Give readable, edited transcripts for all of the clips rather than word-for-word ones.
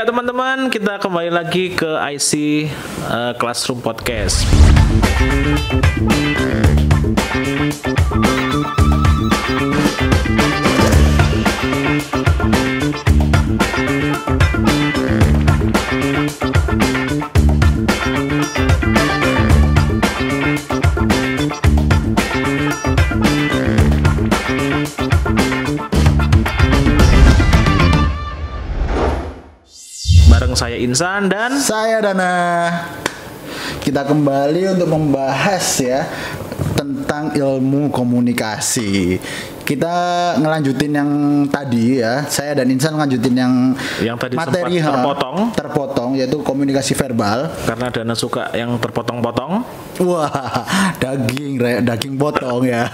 Ya teman-teman, kita kembali lagi ke IC Classroom Podcast. Bareng saya Insan dan saya Dana. Kita kembali untuk membahas ya tentang ilmu komunikasi. Kita ngelanjutin yang tadi ya. Saya dan Insan ngelanjutin yang tadi materi sempat terpotong yaitu komunikasi verbal. Karena Dana suka yang terpotong-potong. Wah, daging potong ya.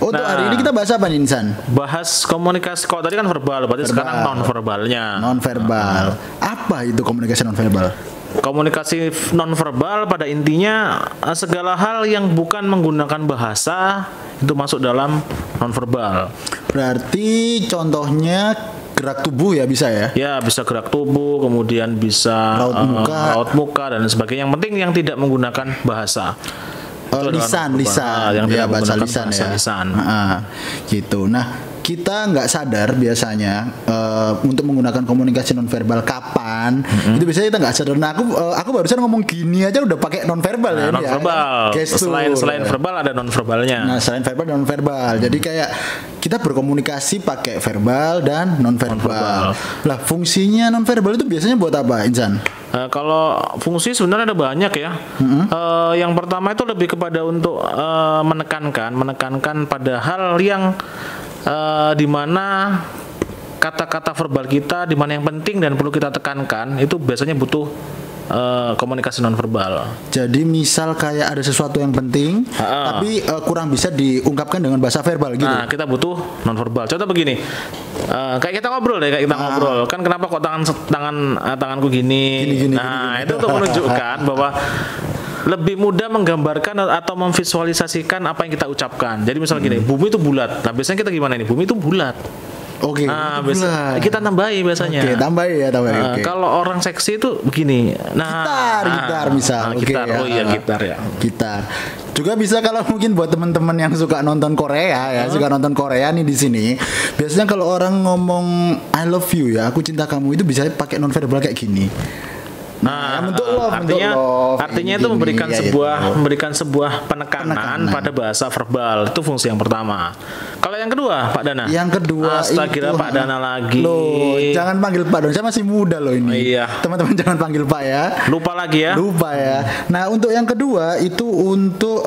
Untuk hari ini kita bahas apa nih Insan? Bahas komunikasi. Kalau tadi kan verbal, berarti sekarang non-verbalnya. Non-verbal. Apa itu komunikasi non-verbal? Komunikasi non-verbal pada intinya segala hal yang bukan menggunakan bahasa itu masuk dalam non-verbal. Berarti contohnya gerak tubuh ya bisa ya? Ya bisa gerak tubuh, kemudian bisa raut muka dan sebagainya. Yang penting yang tidak menggunakan bahasa. Lisan yang tidak bahasa menggunakan lisan. Gitu. Nah, kita nggak sadar biasanya untuk menggunakan komunikasi nonverbal kapan itu biasanya kita nggak sadar. Nah, aku barusan ngomong gini aja udah pakai nonverbal ya. Nonverbal. Ya, Selain verbal ada nonverbalnya. Nah, selain verbal dan nonverbal. Jadi kayak kita berkomunikasi pakai verbal dan nonverbal. Lah, fungsinya nonverbal itu biasanya buat apa, Insan? Kalau fungsi sebenarnya ada banyak ya. Yang pertama itu lebih kepada untuk menekankan pada hal yang di mana kata-kata verbal kita di mana yang penting dan perlu kita tekankan itu biasanya butuh komunikasi nonverbal. Jadi misal kayak ada sesuatu yang penting tapi kurang bisa diungkapkan dengan bahasa verbal gitu. Nah, kita butuh nonverbal. Contoh begini. Kayak kita ngobrol ngobrol. Kan kenapa kok tanganku gini? Gini. Itu untuk menunjukkan bahwa lebih mudah menggambarkan atau memvisualisasikan apa yang kita ucapkan. Jadi misal gini, bumi itu bulat. Nah, biasanya kita gimana nih? Bumi itu bulat. Oke. Kita tambahi biasanya. Tambahi. Kalau orang seksi itu begini. Gitar misal. Gitar. Gitar ya. Gitar. Juga bisa kalau mungkin buat teman-teman yang suka nonton Korea ya, suka nonton Korea nih di sini. Biasanya kalau orang ngomong I love you ya, aku cinta kamu itu bisa pakai nonverbal kayak gini. Artinya itu memberikan sebuah penekanan pada bahasa verbal. Itu fungsi yang pertama. Kalau yang kedua, Pak Dana. Yang kedua itu Pak Dana lagi. Loh, jangan panggil Pak Dana. Saya masih muda loh ini. Iya. Teman-teman jangan panggil Pak ya. Lupa lagi ya. Lupa ya. Nah, untuk yang kedua itu untuk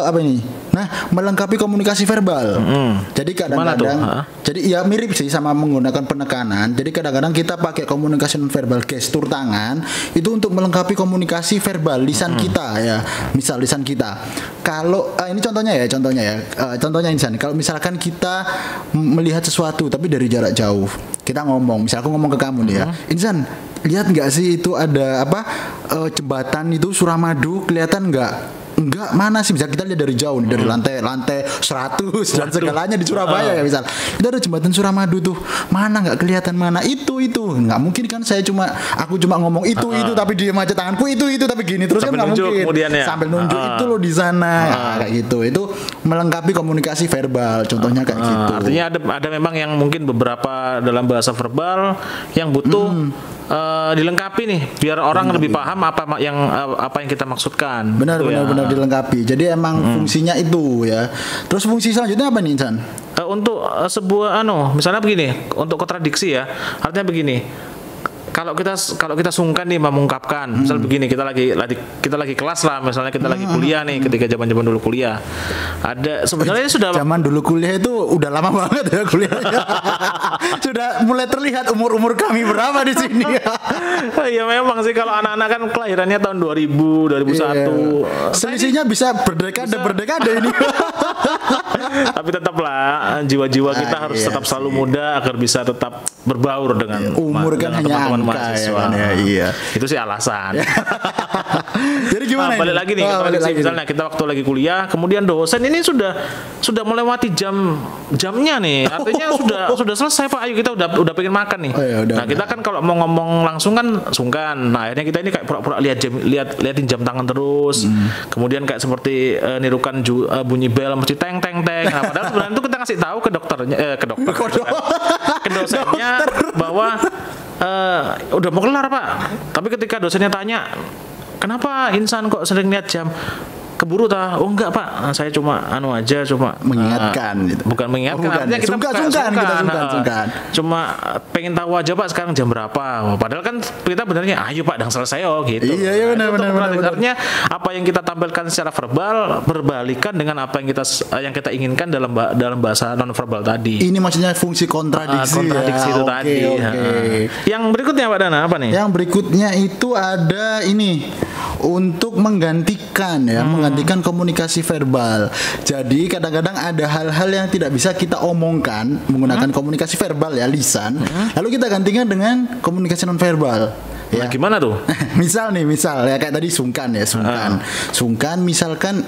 apa ini? Nah, melengkapi komunikasi verbal. Jadi kadang-kadang ya mirip sih sama menggunakan penekanan. Jadi kadang-kadang kita pakai komunikasi verbal gestur tangan itu untuk melengkapi komunikasi verbal lisan kita ya. Misal lisan kita. Kalau ini contohnya ya. Contohnya Insan, kalau misalkan kita melihat sesuatu tapi dari jarak jauh. Kita ngomong, misal aku ngomong ke kamu nih ya. Insan, lihat nggak sih itu ada jembatan itu Suramadu, kelihatan nggak? Enggak, mana sih, bisa kita lihat dari jauh nih, dari lantai 100 dan segalanya di Surabaya ya misal. Itu ada jembatan Suramadu tuh. Mana nggak kelihatan mana? Itu. Nggak mungkin kan aku cuma ngomong itu tapi diam aja tanganku itu tapi gini terus kan nggak mungkin. Sambil nunjuk itu loh di sana. Kayak gitu. Itu melengkapi komunikasi verbal. Contohnya kayak gitu. Artinya ada memang yang mungkin beberapa dalam bahasa verbal yang butuh dilengkapi nih biar orang lebih paham apa yang kita maksudkan. Benar dilengkapi. Jadi emang fungsinya itu ya. Terus fungsi selanjutnya apa nih Insan? Untuk sebuah misalnya begini, untuk kontradiksi ya. Artinya begini. Kalau kita sungkan nih mengungkapkan, misal begini, kita lagi kelas lah, misalnya kita lagi kuliah nih, ketika zaman dulu kuliah. Ada sebenarnya sudah zaman dulu kuliah itu udah lama banget ya kuliahnya. Sudah mulai terlihat umur kami berapa di sini. Ya memang sih kalau anak-anak kan kelahirannya tahun 2000, 2001. Selisihnya bisa berdekade ini. Tapi tetaplah jiwa-jiwa kita harus tetap selalu muda agar bisa tetap berbaur dengan umur kan hanya mahasiswa. Ya, iya. Itu sih alasan. Jadi gimana? Balik lagi nih, misalnya kita waktu lagi kuliah, kemudian dosen ini sudah melewati jamnya nih. Artinya sudah selesai Pak. Ayo kita udah pengen makan nih. Nah, kita kan kalau mau ngomong langsung kan sungkan. Nah, akhirnya kita ini kayak pura-pura liatin jam tangan terus. Kemudian kayak seperti nirukan bunyi bel mesti teng teng teng. Nah, padahal sebenarnya itu kita ngasih tahu ke dokternya ke dosennya bahwa udah mau kelar Pak. Tapi ketika dosennya tanya, kenapa insan kok sering lihat jam? Keburu tah? Oh enggak Pak, saya cuma mengingatkan gitu. Bukan mengingatkan, artinya kita sungkan. Cuma pengen tahu aja Pak sekarang jam berapa. Padahal kan kita benernya ayo Pak, udah selesai gitu. Iya benar. Artinya apa yang kita tampilkan secara verbal berbalikan dengan apa yang kita inginkan dalam bahasa non verbal tadi. Ini maksudnya fungsi kontradiksi itu tadi. Yang berikutnya Pak Dana apa nih? Yang berikutnya itu ada ini untuk menggantikan komunikasi verbal. Jadi kadang-kadang ada hal-hal yang tidak bisa kita omongkan menggunakan komunikasi verbal ya, lisan. Lalu kita gantikan dengan komunikasi non verbal. Ya. Nah, gimana tuh? misal ya kayak tadi sungkan. Sungkan misalkan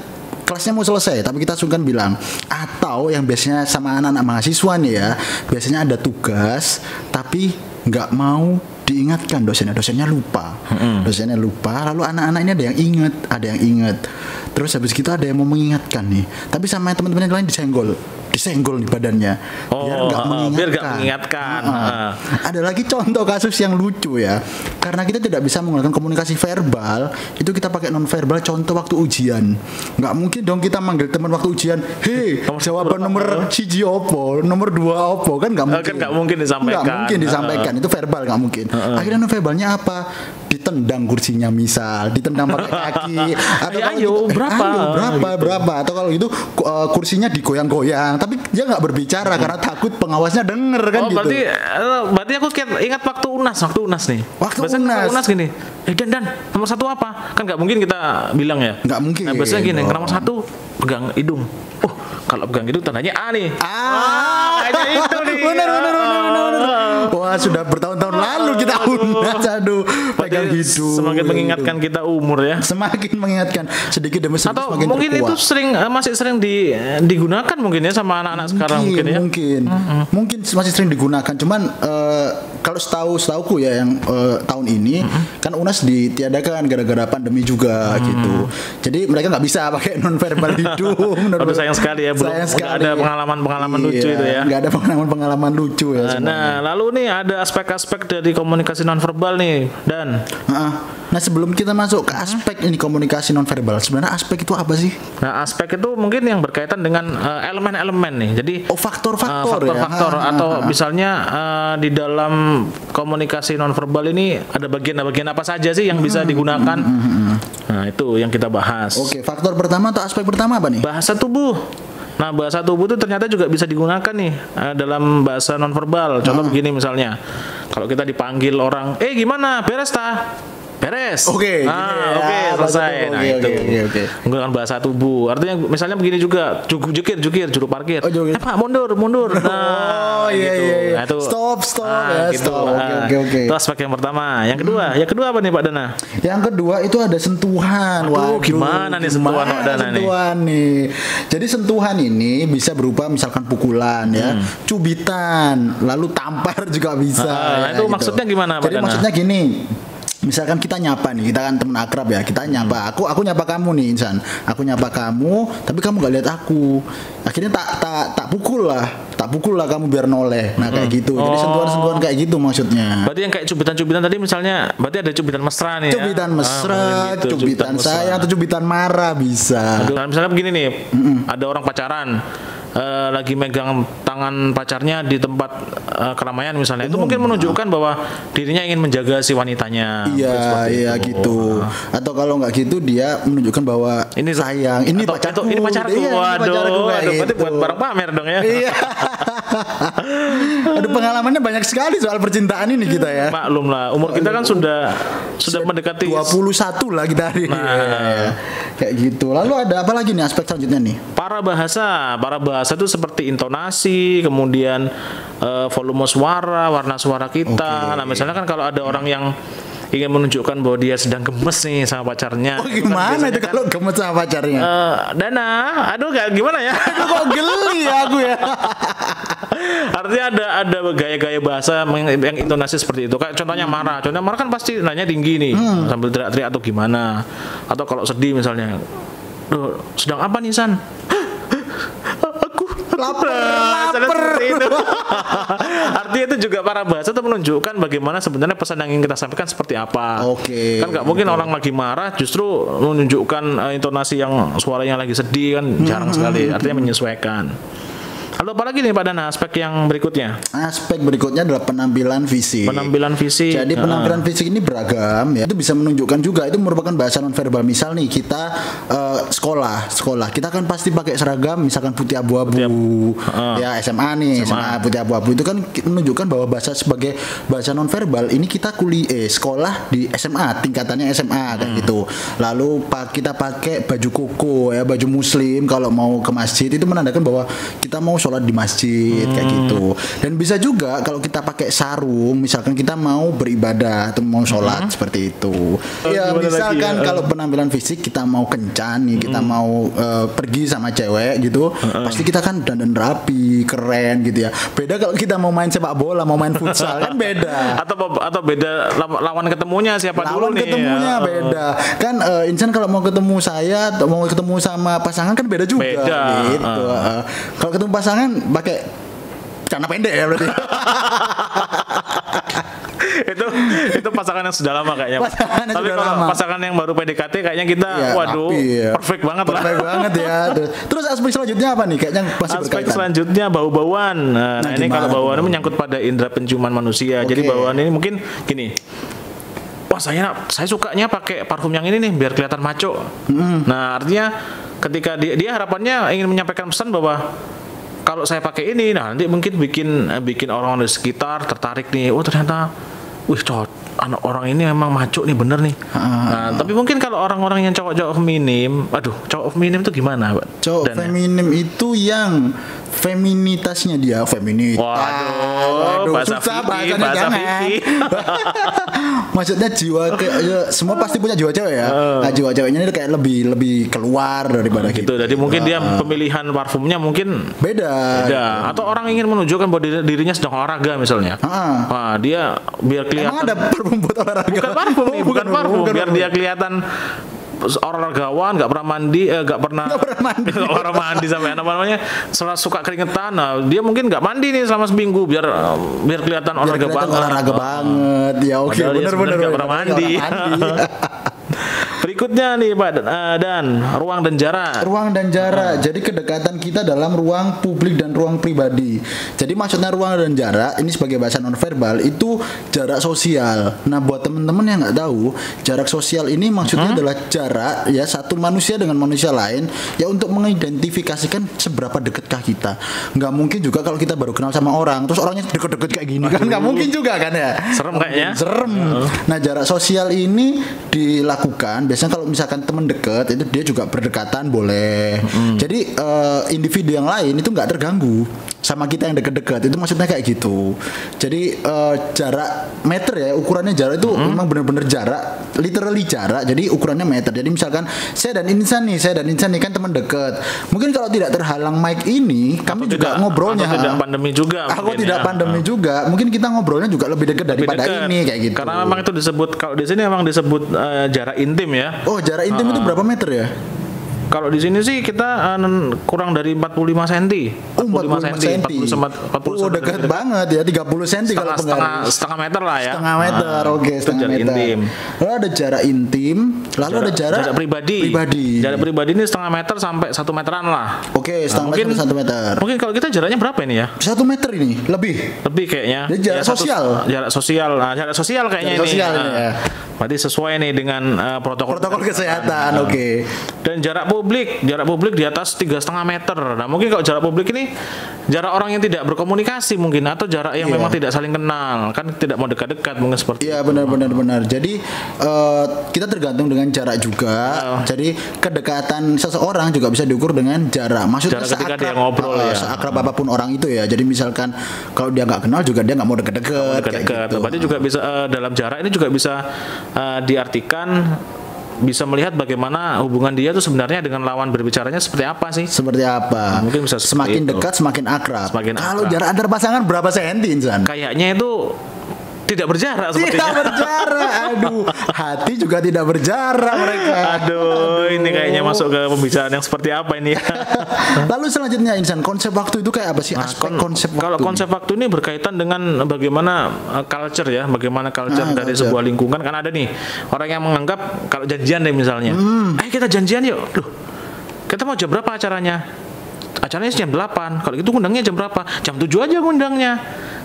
kelasnya mau selesai tapi kita sungkan bilang, atau yang biasanya sama anak-anak mahasiswa nih ya, biasanya ada tugas tapi nggak mau diingatkan dosennya lupa. Dosennya lupa, lalu anak-anak ini ada yang ingat. Terus habis itu ada yang mau mengingatkan nih, tapi sama teman-teman yang lain disenggol nih badannya biar nggak mengingatkan. Ada lagi contoh kasus yang lucu ya, karena kita tidak bisa menggunakan komunikasi verbal, itu kita pakai non verbal. Contoh waktu ujian, nggak mungkin dong kita manggil teman waktu ujian, jawaban nomor 1 opo, nomor 2 opo, kan nggak mungkin. Nggak mungkin disampaikan. Itu verbal nggak mungkin. Akhirnya non verbalnya apa? Ditendang kursinya, misal ditendang pakai kaki, atau berapa, atau kalau gitu kursinya digoyang-goyang, tapi dia nggak berbicara karena takut pengawasnya denger kan gitu. Berarti aku ingat waktu UNAS nih. Waktu UNAS gini. Dan nomor 1 apa? Kan nggak mungkin kita bilang ya. Nggak mungkin. Nah, biasanya gini, nomor 1 pegang hidung. Kalau pegang hidung tandanya A nih. Kayaknya itu nih. Benar. Wah, sudah bertahun-tahun lalu kita UNAS. Aduh, pegang hidung. Semakin mengingatkan kita umur ya. Semakin mengingatkan sedikit demi sedikit. Atau semakin mungkin terkuat. itu masih sering digunakan mungkin ya sama anak-anak sekarang mungkin ya. Mungkin masih sering digunakan. Cuman kalau setauku ya yang tahun ini kan UNAS ditiadakan gara-gara pandemi juga gitu. Jadi mereka nggak bisa pakai non verbal hidung. Aduh, sayang sekali ya, belum ada pengalaman itu ya. Nggak ada pengalaman lucu ya. Nah, lalu nih ada aspek-aspek dari komunikasi nonverbal nih, Dan. Nah, sebelum kita masuk ke aspek ini komunikasi nonverbal, sebenarnya aspek itu apa sih? Nah, aspek itu mungkin yang berkaitan dengan elemen-elemen nih. Jadi faktor-faktor atau misalnya di dalam komunikasi nonverbal ini ada bagian-bagian apa saja sih yang bisa digunakan? Nah, itu yang kita bahas. Oke, faktor pertama atau aspek pertama apa nih? Bahasa tubuh. Nah, bahasa tubuh itu ternyata juga bisa digunakan nih dalam bahasa nonverbal. Contoh begini misalnya, kalau kita dipanggil orang, gimana, beres tah? Beres. Oke, selesai. Nah, itu menggunakan bahasa tubuh. Artinya misalnya begini juga, juru parkir. Pak, mundur. Nah, iya. Nah, itu stop. Gitu. Oke. Itu aspek yang pertama. Yang kedua apa nih Pak Dana? Yang kedua itu ada sentuhan. Gimana nih sentuhan Pak Dana nih? Jadi sentuhan ini bisa berupa misalkan pukulan ya, cubitan, lalu tampar juga bisa. Nah, itu gitu. Maksudnya gimana Pak Dana? Jadi maksudnya gini. Misalkan kita nyapa nih, kita kan teman akrab ya, kita nyapa, aku nyapa kamu nih Insan, aku nyapa kamu, tapi kamu gak lihat aku, akhirnya tak pukul lah kamu biar noleh, nah kayak gitu, jadi sentuhan kayak gitu maksudnya. Berarti yang kayak cubitan-cubitan tadi misalnya, berarti ada cubitan mesra nih cubitan mesra, cubitan sayang atau cubitan marah bisa. Nah, misalnya begini nih, ada orang pacaran. Lagi megang tangan pacarnya di tempat keramaian misalnya, itu mungkin menunjukkan bahwa dirinya ingin menjaga si wanitanya. Iya gitu. Atau kalau nggak gitu dia menunjukkan bahwa ini sayang, ini pacarku. Waduh, berarti buat barang pamer dong ya. Iya. Aduh, pengalamannya banyak sekali soal percintaan ini kita ya. Maklum lah, umur kita kan sudah mendekati 21 lah kita hari. Nah. Kayak gitu. Lalu ada apa lagi nih aspek selanjutnya nih? Para bahasa itu seperti intonasi, kemudian volume suara, warna suara kita. Nah, misalnya kan kalau ada orang yang ingin menunjukkan bahwa dia sedang gemes nih sama pacarnya. Oh, gimana itu kalau gemes sama pacarnya? Dana, aduh kayak gimana ya? Aduh, kok geli aku ya. Artinya ada gaya-gaya bahasa yang intonasi seperti itu. Kayak contohnya marah. Contohnya marah kan pasti nanya tinggi nih, sambil teriak-teriak atau gimana. Atau kalau sedih misalnya, "Duh, sedang apa nih, San?" Aku lapar. Artinya itu juga para bahasa itu menunjukkan bagaimana sebenarnya pesan yang ingin kita sampaikan seperti apa. Oke. Kan nggak mungkin orang lagi marah justru menunjukkan intonasi yang suaranya lagi sedih kan jarang sekali. Artinya menyesuaikan. Lalu apa lagi nih Pak Dana aspek yang berikutnya? Aspek berikutnya adalah penampilan fisik. Penampilan fisik. Jadi penampilan fisik ini beragam ya. Itu bisa menunjukkan juga itu merupakan bahasa nonverbal. Misal nih kita sekolah kita kan pasti pakai seragam misalkan putih abu-abu. Ya SMA nih, SMA putih abu-abu itu kan menunjukkan bahwa bahasa sebagai bahasa nonverbal ini kita sekolah di SMA, tingkatannya SMA kayak gitu. Lalu kita pakai baju koko ya, baju muslim kalau mau ke masjid itu menandakan bahwa kita mau sholat di masjid kayak gitu. Dan bisa juga kalau kita pakai sarung misalkan kita mau beribadah atau mau sholat seperti itu. Ya misalkan kalau penampilan fisik kita mau kencan nih, kita mau pergi sama cewek gitu, pasti kita kan dandan rapi, keren gitu ya. Beda kalau kita mau main sepak bola, mau main futsal kan beda. Atau beda lawan ketemunya siapa dulu nih. Lawan ketemunya beda. Kan insan kalau mau ketemu saya atau mau ketemu sama pasangan kan beda juga gitu. Kalau ketemu pasangan pakai celana pendek ya berarti. itu pasangan yang sudah lama kayaknya. Tapi kalau pasangan yang baru PDKT kayaknya kita waduh rapi, perfect banget lah. Perfect banget ya. Terus aspek selanjutnya apa nih? Kayaknya masih aspek berkaitan. Selanjutnya bau-bauan. Nah ini kalau bauan ini menyangkut pada indera penciuman manusia. Jadi bauan ini mungkin gini. Wah saya sukanya pakai parfum yang ini nih biar kelihatan maco. Nah artinya ketika dia harapannya ingin menyampaikan pesan bahwa kalau saya pakai ini, nah nanti mungkin bikin orang di sekitar tertarik nih. Oh ternyata, anak orang ini memang maco nih bener nih. Nah, tapi mungkin kalau orang-orang yang cowok-cowok feminim, cowok feminim itu gimana, Pak? Cowok feminim itu yang feminitasnya dia Waduh, bahasa Vicky. Maksudnya semua pasti punya jiwa cewek ya. Nah, jiwa ceweknya ini kayak lebih keluar daripada gitu. Jadi mungkin dia pemilihan parfumnya mungkin beda. Atau orang ingin menunjukkan bahwa dirinya sedang olahraga misalnya. Nah, dia biar kelihatan. Emang ada parfum buat olahraga? Bukan parfum. Biar dia kelihatan olahragawan, nggak pernah mandi sampai namanya suka keringetan. Nah, dia mungkin nggak mandi nih selama seminggu biar kelihatan olahraga banget. Ya oke, benar-benar nggak pernah mandi. Berikutnya nih Pak Dan, ruang dan jarak. Ruang dan jarak. Jadi kedekatan kita dalam ruang publik dan ruang pribadi. Jadi maksudnya ruang dan jarak ini sebagai bahasa nonverbal itu jarak sosial. Nah buat teman-teman yang nggak tahu, jarak sosial ini maksudnya adalah jarak ya satu manusia dengan manusia lain ya untuk mengidentifikasikan seberapa deketkah kita. Nggak mungkin juga kalau kita baru kenal sama orang terus orangnya deket-deket kayak gini kan nggak mungkin juga kan ya. Serem kayaknya. Serem. Nah jarak sosial ini dilakukan biasanya kalau misalkan teman dekat itu dia juga berdekatan boleh. Jadi individu yang lain itu nggak terganggu sama kita yang dekat-dekat. Itu maksudnya kayak gitu. Jadi jarak meter ya, ukurannya jarak itu memang benar-benar jarak, literally jarak. Jadi ukurannya meter. Jadi misalkan saya dan Insan nih kan teman dekat. Mungkin kalau tidak terhalang mic ini, kami juga ngobrolnya. Atau tidak pandemi juga. Aku tidak pandemi juga. Mungkin kita ngobrolnya juga lebih dekat daripada ini kayak gitu. Karena memang itu disebut, kalau di sini memang disebut jarak intim ya. Oh, jarak intim itu berapa meter ya? Kalau di sini sih kita kurang dari 45 cm. 45 cm. 40 dekat banget ya, 30 cm kalau setengah meter lah ya. Setengah meter, oke, setengah meter. Intim. Lalu ada jarak intim, lalu ada jarak pribadi. Jarak pribadi ini setengah meter sampai 1 meteran lah. Oke, setengah meter sampai 1 meter. Mungkin kalau kita jaraknya berapa ini ya? 1 meter ini, lebih kayaknya. Jadi jarak sosial. Jarak sosial. Nah, jarak sosial kayaknya jarak ini. Sosial ini ya. Berarti sesuai nih dengan protokol kesehatan. Oke. Dan jarak publik di atas 3,5 meter. Nah mungkin kalau jarak publik ini jarak orang yang tidak berkomunikasi mungkin, atau jarak yang memang tidak saling kenal, kan tidak mau dekat-dekat mungkin seperti. Iya benar. Jadi kita tergantung dengan jarak juga. Jadi kedekatan seseorang juga bisa diukur dengan jarak. Maksudnya jarak ketika dia ngobrol seakrab apapun orang itu ya. Jadi misalkan kalau dia nggak kenal juga dia nggak mau dekat-dekat. Gitu. Berarti juga bisa dalam jarak ini juga bisa diartikan bisa melihat bagaimana hubungan dia tuh sebenarnya dengan lawan berbicaranya seperti apa sih? Seperti apa? Mungkin bisa semakin dekat semakin akrab. Kalau jarak antar pasangan berapa senti, Insan? Kayaknya itu tidak berjarak sepertinya. Tidak berjarak. Aduh, hati juga tidak berjarak mereka. Aduh, ini kayaknya masuk ke pembicaraan yang seperti apa ini ya. Lalu selanjutnya Insan, konsep waktu itu kayak apa sih? Aspek konsep waktu. Kalau konsep waktu ini berkaitan dengan bagaimana culture ya, bagaimana culture dari sebuah lingkungan. Kan ada nih orang yang menganggap kalau janjian deh misalnya. Ayo kita janjian yuk. Loh, kita mau jam berapa acaranya? Acaranya jam 8. Kalau gitu ngundangnya jam berapa? Jam 7 aja ngundangnya.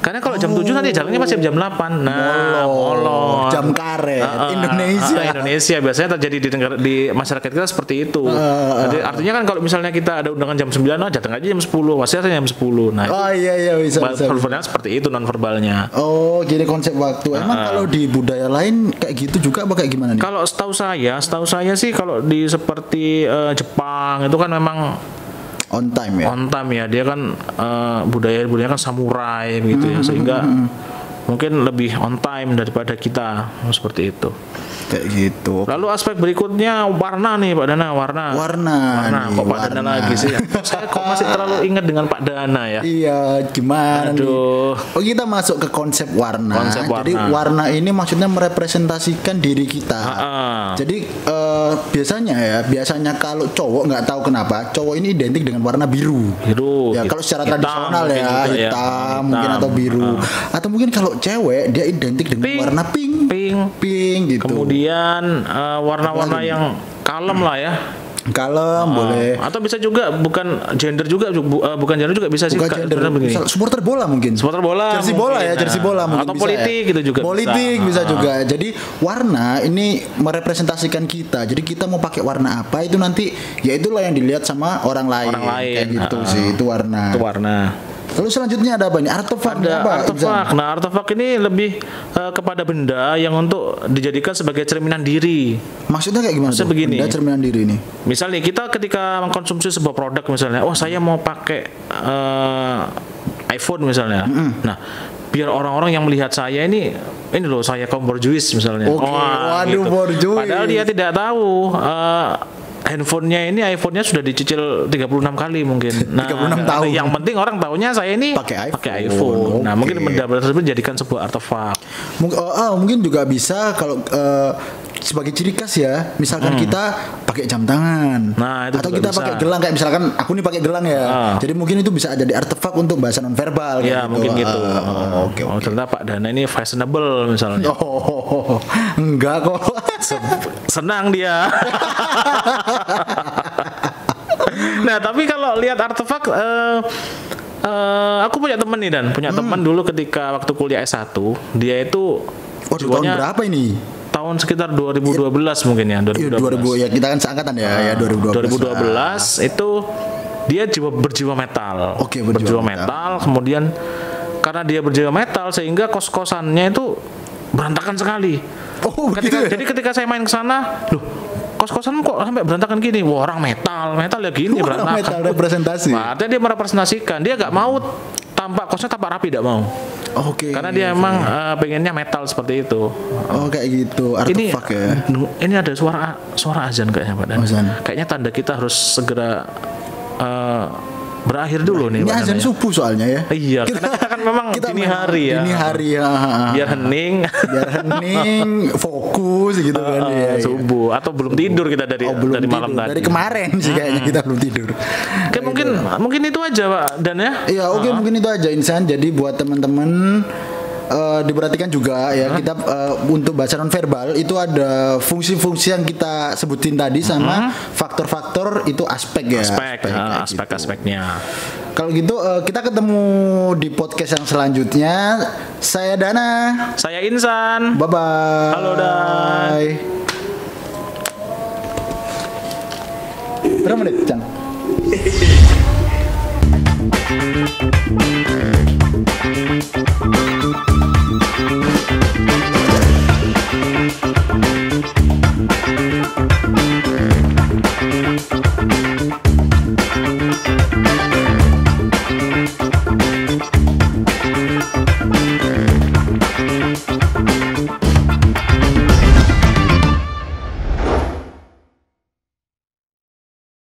Karena kalau jam 7 nanti jalannya masih jam 8. Nah, molor. Jam karet. Indonesia biasanya terjadi di masyarakat kita seperti itu. Jadi artinya kan kalau misalnya kita ada undangan jam 9, datang aja jam 10, wasiatnya jam 10. Nah, iya bisa. Verbalnya seperti itu, non verbalnya. Oh, gini konsep waktu. Emang kalau di budaya lain kayak gitu juga apa kayak gimana nih? Kalau setahu saya sih kalau di seperti Jepang itu kan memang on time ya, dia kan budaya-budaya kan samurai begitu ya, sehingga mungkin lebih on time daripada kita seperti itu. Kayak gitu. Lalu aspek berikutnya warna nih Pak Dana, warna. Kok Pak Dana lagi sih? Saya kok masih terlalu ingat dengan Pak Dana ya? Iya, gimana Aduh. nih? Oh, kita masuk ke konsep warna. Jadi warna ini maksudnya merepresentasikan diri kita. Jadi biasanya kalau cowok nggak tahu kenapa, cowok ini identik dengan warna biru. Ya, kalau secara tradisional ya, hitam mungkin atau biru. Atau mungkin kalau cewek dia identik dengan warna pink gitu. Kemudian warna-warna yang kalem lah ya. Kalem boleh. Atau bisa juga bukan gender juga bisa sih. Supporter bola mungkin. Jersey bola mungkin. Atau politik gitu juga. Politik bisa juga. Jadi warna ini merepresentasikan kita. Jadi kita mau pakai warna apa itu nanti ya itulah yang dilihat sama orang lain. Kayak gitu sih, itu warna. Lalu selanjutnya ada apa nih? Artefak. Nah, artefak ini lebih kepada benda yang untuk dijadikan sebagai cerminan diri. Maksudnya kayak gimana? Maksudnya begini. Benda cerminan diri ini. Misalnya kita ketika mengkonsumsi sebuah produk misalnya, saya mau pakai iPhone misalnya. Nah, biar orang-orang yang melihat saya ini loh saya kaum borjuis misalnya. Waduh, borjuis. Padahal dia tidak tahu iPhone-nya sudah dicicil 36 kali mungkin. Nah, 36 tahun. Yang penting orang taunya saya ini pakai iPhone. Nah, mungkin benda tersebut dijadikan sebuah artefak. Mungkin juga bisa kalau sebagai ciri khas ya, misalkan kita pakai jam tangan, atau kita pakai gelang, kayak misalkan aku nih pakai gelang ya, jadi mungkin itu bisa jadi artefak untuk bahasa nonverbal. Ya gitu. Mungkin gitu. Oke. Ternyata Pak Dana ini fashionable misalnya. Enggak kok. Senang dia. Nah tapi kalau lihat artefak, aku punya teman nih teman dulu ketika waktu kuliah S1, dia itu tahun berapa ini? Tahun sekitar 2012 mungkin ya, 2012. Ya kita kan seangkatan ya, 2012 itu dia berjiwa metal. Berjiwa metal. Kemudian karena dia berjiwa metal sehingga kos-kosannya itu berantakan sekali. Jadi ketika saya main ke sana, loh kos-kosan kok sampai berantakan gini? Wah, orang metal ya gini berantakan. Metal representasi. Artinya dia merepresentasikan, dia nggak mau kosnya tampak rapi, tidak mau. Karena dia emang pengennya metal seperti itu. Kayak gitu. Artefak ya. Ini ada suara azan kayaknya Pak Dan. Kayaknya tanda kita harus segera berakhir dulu nih. Ini azan subuh soalnya ya. Iya, karena kita kan memang dini hari ya. Biar hening, fokus gitu kan. Subuh atau belum tidur kita dari malam tadi. Dari kemarin sih kayaknya kita belum tidur. Mungkin itu aja Pak Dan ya. Iya, mungkin itu aja Insan. Jadi buat teman-teman diperhatikan juga ya, kita untuk bahasa nonverbal itu ada fungsi-fungsi yang kita sebutin tadi sama faktor-faktor itu aspek ya. Aspek-aspeknya. Kalau gitu kita ketemu di podcast yang selanjutnya. Saya Dana. Saya Insan. Bye bye. Halo Dai. Berapa menit, Cang?